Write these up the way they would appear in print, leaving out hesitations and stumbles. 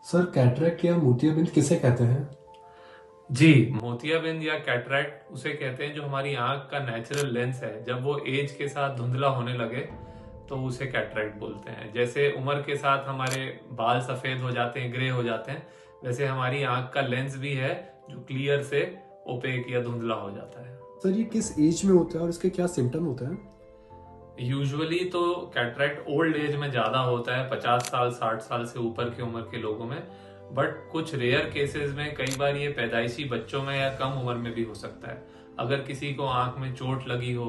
Sir cataract या मोतियाबिंद किसे कहते हैं? जी, मोतियाबिंद या कैटरैक्ट उसे कहते हैं जो हमारी आंख का नेचुरल लेंस है, जब वो एज के साथ धुंधला होने लगे तो उसे कैटरैक्ट बोलते हैं। जैसे उम्र के साथ हमारे बाल सफेद हो जाते हैं, ग्रे हो जाते हैं, वैसे हमारी आंख का लेंस भी है जो क्लियर से ओपेक या धुंधला हो जाता है। सर ये किस एज में होता है और इसके क्या सिम्टम होते हैं? यूजुअली तो कैटरैक्ट ओल्ड एज में ज्यादा होता है, 50 साल 60 साल से ऊपर की उम्र के लोगों में। बट कुछ रेयर केसेस में कई बार ये पैदाइशी बच्चों में या कम उम्र में भी हो सकता है। अगर किसी को आंख में चोट लगी हो,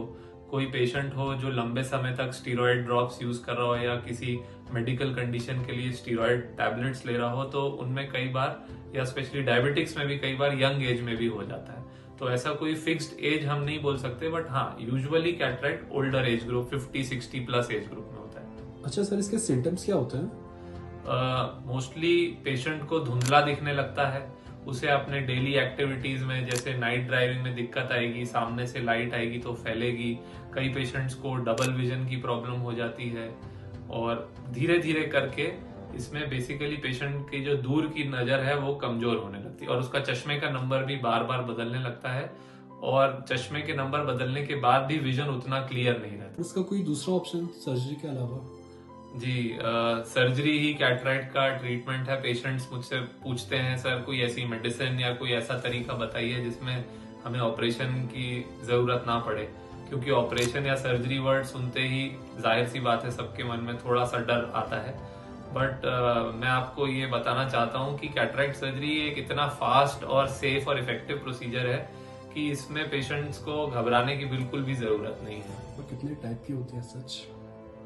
कोई पेशेंट हो जो लंबे समय तक स्टीरॉयड ड्रॉप्स यूज कर रहा हो या किसी मेडिकल कंडीशन के लिए स्टीरॉयड टैबलेट्स ले रहा हो, तो उनमें कई बार, या स्पेशली डायबिटिक्स में भी कई बार यंग एज में भी हो जाता है। तो ऐसा कोई फिक्स्ड एज हम नहीं बोल सकते, बट हाँ, usually cataract older age group 50-60 plus age group में होता है। अच्छा सर, इसके सिम्टम्स क्या होते हैं? मोस्टली पेशेंट को धुंधला दिखने लगता है। उसे अपने डेली एक्टिविटीज में, जैसे नाइट ड्राइविंग में दिक्कत आएगी, सामने से लाइट आएगी तो फैलेगी। कई पेशेंट्स को डबल विजन की प्रॉब्लम हो जाती है। और धीरे धीरे करके इसमें बेसिकली पेशेंट की जो दूर की नजर है वो कमजोर होने लगती है और उसका चश्मे का नंबर भी बार बार बदलने लगता है। और चश्मे के नंबर बदलने के बाद भी विजन उतना क्लियर नहीं रहता। इसका कोई दूसरा ऑप्शन सर्जरी के अलावा? जी, सर्जरी ही कैटरैक्ट का ट्रीटमेंट है। पेशेंट्स मुझसे पूछते हैं, सर कोई ऐसी मेडिसिन या कोई ऐसा तरीका बताइए जिसमें हमें ऑपरेशन की जरूरत ना पड़े, क्योंकि ऑपरेशन या सर्जरी वर्ड सुनते ही जाहिर सी बात है सबके मन में थोड़ा सा डर आता है। बट मैं आपको ये बताना चाहता हूँ कि कैटरैक्ट सर्जरी एक इतना फास्ट और सेफ और इफेक्टिव प्रोसीजर है कि इसमें पेशेंट्स को घबराने की बिल्कुल भी जरूरत नहीं है। तो कितने टाइप की होती है सच?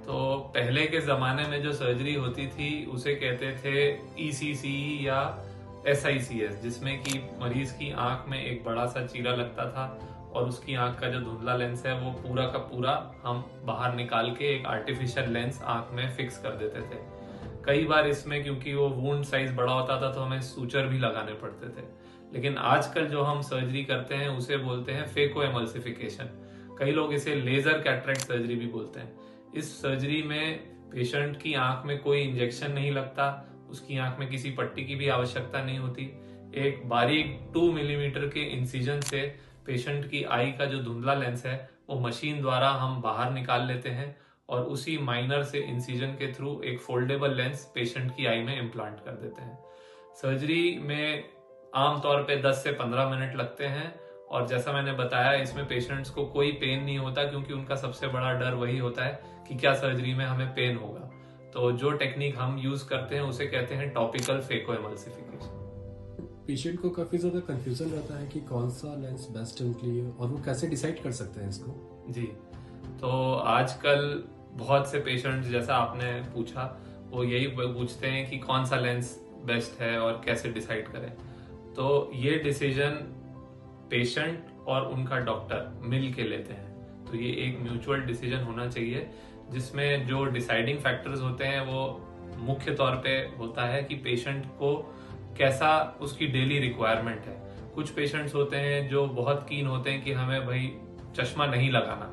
तो पहले के जमाने में जो सर्जरी होती थी उसे कहते थे ECC या SICS, जिसमें कि मरीज की आंख में एक बड़ा सा चीरा लगता था और उसकी आंख का जो धुंधला लेंस है वो पूरा का पूरा हम बाहर निकाल के एक आर्टिफिशियल लेंस आंख में फिक्स कर देते थे। कई बार इसमें क्योंकि वो वुंड साइज बड़ा होता था तो हमें सूचर भी लगाने पड़ते थे। लेकिन आजकल जो हम सर्जरी करते हैं उसे बोलते हैं फेको एमल्सिफिकेशन। कई लोग इसे लेजर कैटरैक्ट सर्जरी भी बोलते हैं। इस सर्जरी में पेशेंट की आंख में कोई इंजेक्शन नहीं लगता, उसकी आंख में किसी पट्टी की भी आवश्यकता नहीं होती। एक बारीक 2 मिलीमीटर के इंसिजन से पेशेंट की आई का जो धुंधला लेंस है वो मशीन द्वारा हम बाहर निकाल लेते हैं और उसी माइनर से इंसिजन के थ्रू एक फोल्डेबल लेंस पेशेंट की आई में इम्प्लांट कर देते हैं। सर्जरी में आमतौर पे 10 से 15 मिनट लगते हैं और जैसा मैंने बताया इसमें पेशेंट्स को कोई पेन नहीं होता, क्योंकि उनका सबसे बड़ा डर वही होता है कि क्या सर्जरी में हमें पेन होगा। तो जो टेक्निक हम यूज करते हैं उसे कहते हैं टॉपिकल फेको एमल्सिफिकेशन। पेशेंट को काफी ज्यादा कंफ्यूजन रहता है कि कौन सा लेंस बेस्ट है उनके लिए और वो कैसे डिसाइड कर सकते हैं इसको? जी, तो आजकल बहुत से पेशेंट्स, जैसा आपने पूछा, वो यही पूछते हैं कि कौन सा लेंस बेस्ट है और कैसे डिसाइड करें। तो ये डिसीजन पेशेंट और उनका डॉक्टर मिल के लेते हैं। तो ये एक म्यूचुअल डिसीजन होना चाहिए जिसमें जो डिसाइडिंग फैक्टर्स होते हैं वो मुख्य तौर पे होता है कि पेशेंट को कैसा उसकी डेली रिक्वायरमेंट है। कुछ पेशेंट्स होते हैं जो बहुत कीन होते हैं कि हमें भाई चश्मा नहीं लगाना,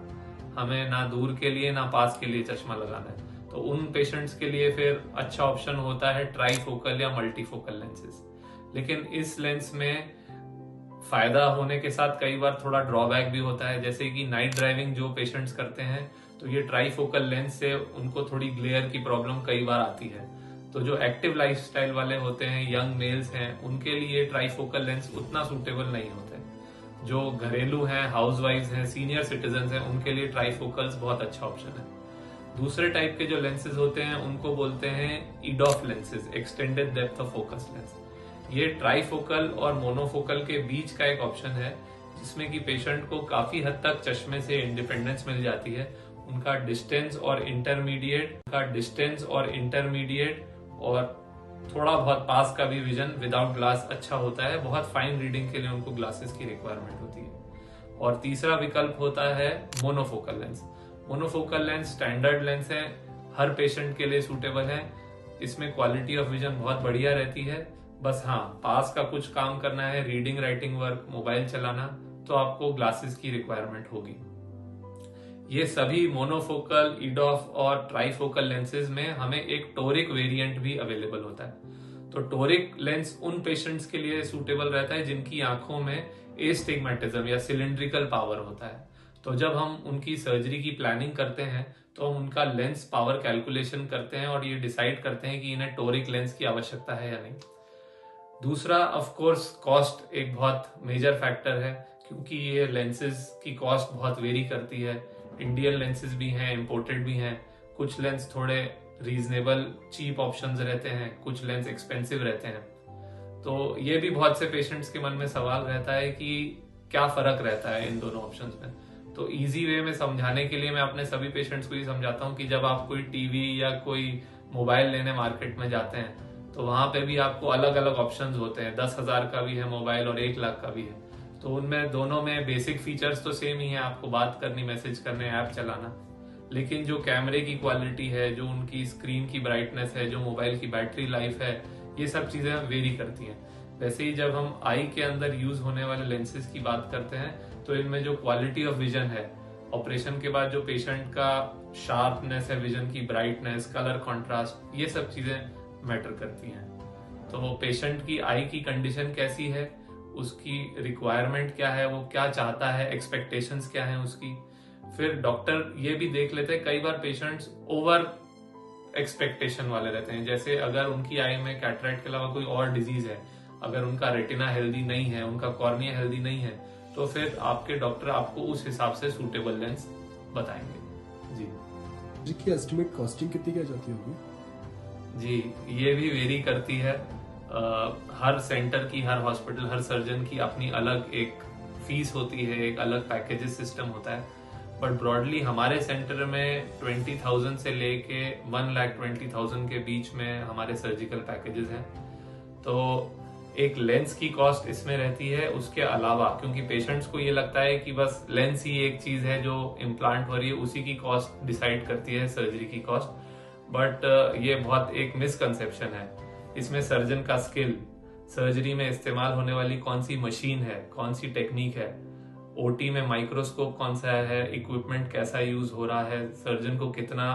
हमें ना दूर के लिए ना पास के लिए चश्मा लगाना है। तो उन पेशेंट्स के लिए फिर अच्छा ऑप्शन होता है ट्राईफोकल या मल्टीफोकल लेंसेज। लेकिन इस लेंस में फायदा होने के साथ कई बार थोड़ा ड्रॉबैक भी होता है, जैसे कि नाइट ड्राइविंग जो पेशेंट्स करते हैं तो ये ट्राईफोकल लेंस से उनको थोड़ी ग्लेयर की प्रॉब्लम कई बार आती है। तो जो एक्टिव लाइफस्टाइल वाले होते हैं, यंग मेल्स हैं, उनके लिए ट्राईफोकल लेंस उतना सूटेबल नहीं होते। जो घरेलू हैं, हाउसवाइफ्स हैं, सीनियर सिटीजन हैं, उनके लिए ट्राईफोकल्स बहुत अच्छा ऑप्शन है। दूसरे टाइप के जो लेंसेज होते हैं उनको बोलते हैं EDOF lenses, extended depth of focus lens. ये ट्राईफोकल और मोनोफोकल के बीच का एक ऑप्शन है जिसमें कि पेशेंट को काफी हद तक चश्मे से इंडिपेंडेंस मिल जाती है। उनका डिस्टेंस और इंटरमीडिएट और थोड़ा बहुत पास का भी विजन विदाउट ग्लास अच्छा होता है। बहुत फाइन रीडिंग के लिए उनको ग्लासेस की रिक्वायरमेंट होती है। और तीसरा विकल्प होता है monofocal lens. Monofocal lens standard lens है, हर पेशेंट के लिए सूटेबल है। इसमें क्वालिटी ऑफ विजन बहुत बढ़िया रहती है। बस हाँ, पास का कुछ काम करना है, रीडिंग राइटिंग वर्क, मोबाइल चलाना, तो आपको ग्लासेस की रिक्वायरमेंट होगी। ये सभी मोनोफोकल, ईडॉफ और ट्राईफोकल लेंसेज में हमें एक टोरिक वेरिएंट भी अवेलेबल होता है। तो टोरिक लेंस उन पेशेंट्स के लिए सूटेबल रहता है जिनकी आंखों में एस्टिग्मेटिज्म या सिलिंड्रिकल पावर होता है। तो जब हम उनकी सर्जरी की प्लानिंग करते हैं तो हम उनका लेंस पावर कैलकुलेशन करते हैं और ये डिसाइड करते हैं कि इन्हें टोरिक लेंस की आवश्यकता है या नहीं। दूसरा ऑफ कोर्स कॉस्ट एक बहुत मेजर फैक्टर है, क्योंकि ये लेंसेज की कॉस्ट बहुत वेरी करती है। इंडियन लेंसेज भी हैं, इंपोर्टेड भी हैं। कुछ लेंस थोड़े रीजनेबल चीप ऑप्शंस रहते हैं, कुछ लेंस एक्सपेंसिव रहते हैं। तो ये भी बहुत से पेशेंट्स के मन में सवाल रहता है कि क्या फर्क रहता है इन दोनों ऑप्शंस में। तो इजी वे में समझाने के लिए मैं अपने सभी पेशेंट्स को ये समझाता हूँ कि जब आप कोई टीवी या कोई मोबाइल लेने मार्केट में जाते हैं तो वहां पे भी आपको अलग अलग ऑप्शंस होते हैं। 10,000 का भी है मोबाइल और 1 लाख का भी है। तो उनमें दोनों में बेसिक फीचर्स तो सेम ही है, आपको बात करनी, मैसेज करने, ऐप चलाना। लेकिन जो कैमरे की क्वालिटी है, जो उनकी स्क्रीन की ब्राइटनेस है, जो मोबाइल की बैटरी लाइफ है, ये सब चीजें वेरी करती हैं। वैसे ही जब हम आई के अंदर यूज होने वाले लेंसेज की बात करते हैं तो इनमें जो क्वालिटी ऑफ विजन है, ऑपरेशन के बाद जो पेशेंट का शार्पनेस है, विजन की ब्राइटनेस, कलर कॉन्ट्रास्ट, ये सब चीजें मैटर करती हैं। तो पेशेंट की आई की कंडीशन कैसी है, उसकी रिक्वायरमेंट क्या है, वो क्या चाहता है, एक्सपेक्टेशंस क्या है उसकी। फिर डॉक्टर ये भी देख लेते हैं, कई बार पेशेंट्स ओवर एक्सपेक्टेशन वाले रहते हैं। जैसे अगर उनकी आई में कैटरेक्ट के अलावा कोई और डिजीज है, अगर उनका रेटिना हेल्दी नहीं है, उनका कॉर्निया हेल्दी नहीं है, तो फिर आपके डॉक्टर आपको उस हिसाब से सूटेबल लेंस बताएंगे। जी की एस्टिमेट कॉस्टिंग कितनी क्या जाती होगी? जी, ये भी वेरी करती है। हर सेंटर की, हर हॉस्पिटल, हर सर्जन की अपनी अलग एक फीस होती है, एक अलग पैकेजेस सिस्टम होता है। बट ब्रॉडली हमारे सेंटर में 20,000 से लेके 1,20,000 के बीच में हमारे सर्जिकल पैकेजेस हैं। तो एक लेंस की कॉस्ट इसमें रहती है। उसके अलावा क्योंकि पेशेंट्स को ये लगता है कि बस लेंस ही एक चीज है जो इम्प्लांट हो रही है, उसी की कॉस्ट डिसाइड करती है सर्जरी की कॉस्ट। बट ये बहुत एक मिसकंसेप्शन है। इसमें सर्जन का स्किल, सर्जरी में इस्तेमाल होने वाली कौन सी मशीन है, कौन सी टेक्निक है, ओटी में माइक्रोस्कोप कौन सा है, इक्विपमेंट कैसा यूज हो रहा है, सर्जन को कितना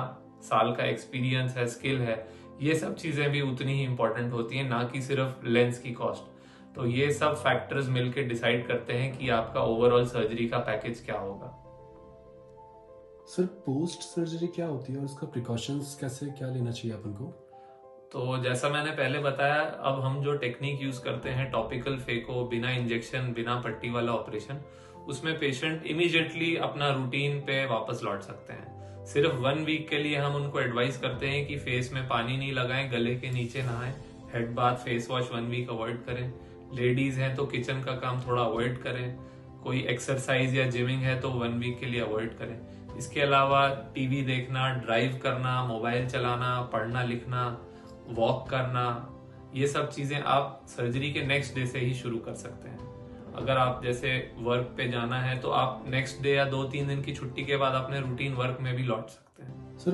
साल का एक्सपीरियंस है, स्किल है, ये सब चीजें भी उतनी ही इंपॉर्टेंट होती हैं, ना कि सिर्फ लेंस की कॉस्ट। तो ये सब फैक्टर्स मिलकर डिसाइड करते हैं कि आपका ओवरऑल सर्जरी का पैकेज क्या होगा। सर पोस्ट सर्जरी क्या होती है और उसका प्रिकॉशंस कैसे, क्या लेना चाहिए अपन को? तो जैसा मैंने पहले बताया, अब हम जो टेक्निक यूज करते हैं, टॉपिकल फेको, बिना इंजेक्शन, बिना पट्टी वाला ऑपरेशन, उसमें पेशेंट इमीडिएटली अपना रूटीन पे वापस लौट सकते हैं। सिर्फ 1 वीक के लिए हम उनको एडवाइस करते हैं कि फेस में पानी नहीं लगाएं, गले के नीचे नहाएं, head bath, face wash 1 week avoid करें। लेडीज हैं तो किचन का काम थोड़ा अवॉइड करें। कोई एक्सरसाइज या जिमिंग है तो 1 वीक के लिए अवॉइड करें। इसके अलावा टीवी देखना, ड्राइव करना, मोबाइल चलाना, पढ़ना लिखना, वॉक करना, ये सब चीजें आप सर्जरी के नेक्स्ट डे से ही शुरू कर सकते हैं। अगर आप जैसे वर्क पे जाना है तो आप नेक्स्ट डे या 2-3 दिन की छुट्टी के बाद अपने रूटीन वर्क में भी लौट सकते हैं।